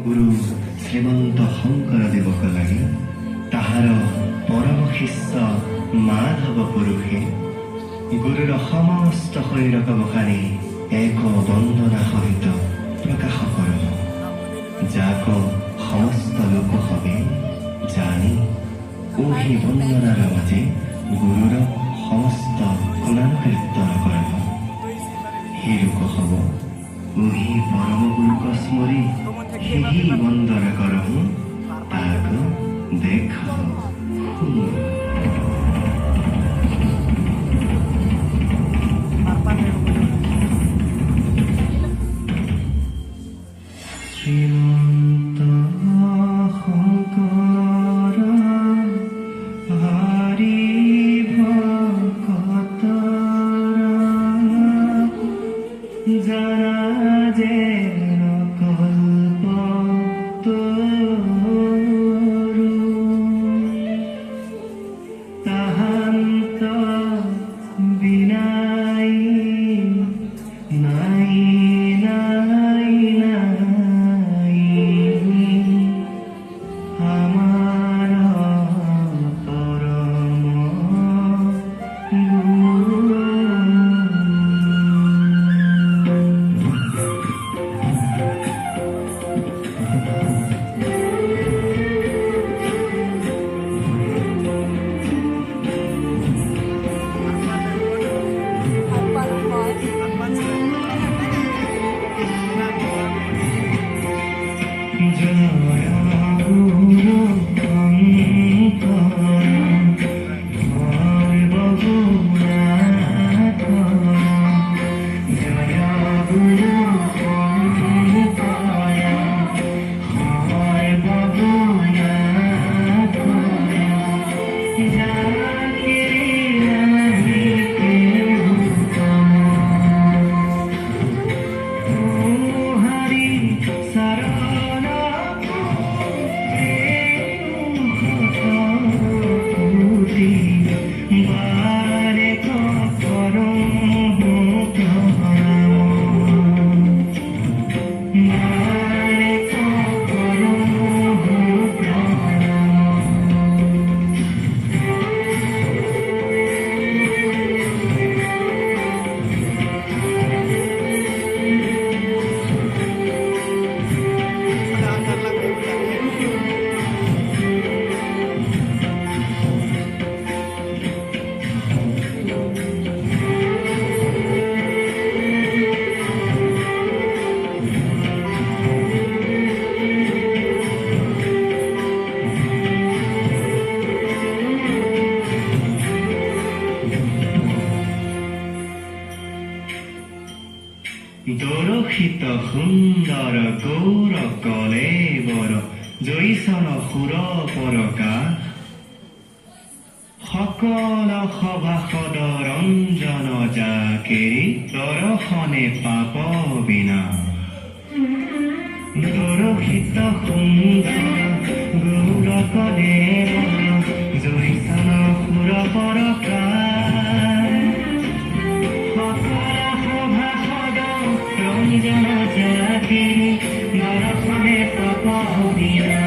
গুৰু শ্ৰীমন্ত শংকৰদেৱক লাগি তাহাৰ পৰম শিষ্য মাধৱ পুৰুষে গুৰুৰ সমস্ত শৰীৰক বখানি এক বন্দনা সহিত প্ৰকাশ কৰম, যাক সমস্ত লোকসৱে জানি ওহি বন্দনাৰ মাজে গুৰুৰ সমস্ত গুণানুকীৰ্তন কৰম। সেই লোকসৱ ওহি পৰম গুৰুক স্মৰি সেই বন্দনা কৰম, তাক দেখ শুন। শ্ৰীমন্ত শংকৰ হৰি ভকত জানা যেন কল্প তৰু তাহান্ত বিনাই নাই নাই নাই আমাৰ পৰম গুৰু। দৰশিত সুন্দৰ গৌৰ কলেবৰ জৈচন সুৰ পৰকা সকল সভাসদ ৰঞ্জন জাকেৰি দৰ্শনে পাপ বিনা। দৰশিত সুন্দৰ গৌৰ কলেবৰ জৈচন সুৰ পৰকা ৰঞ্জন জাতি দৰ্শনে পাপ বিনা।